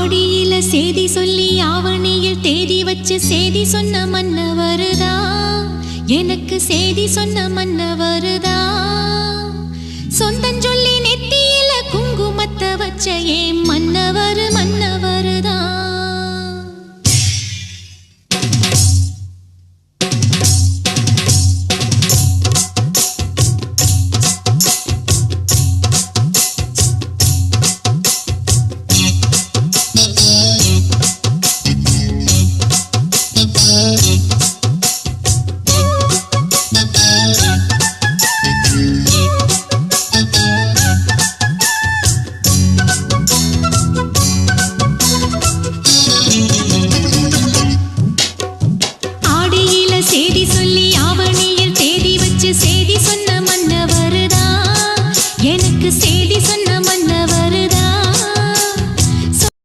ஆடியில சேதி சொல்லி ஆவணியில் தேதி வச்சு சேதி சொன்ன மன்னவருதா, எனக்கு சேதி சொன்ன மன்னவருதா. சொந்தம் சொல்லி நெத்தியில குங்குமத்தை வச்ச ஏன் மன்னவரு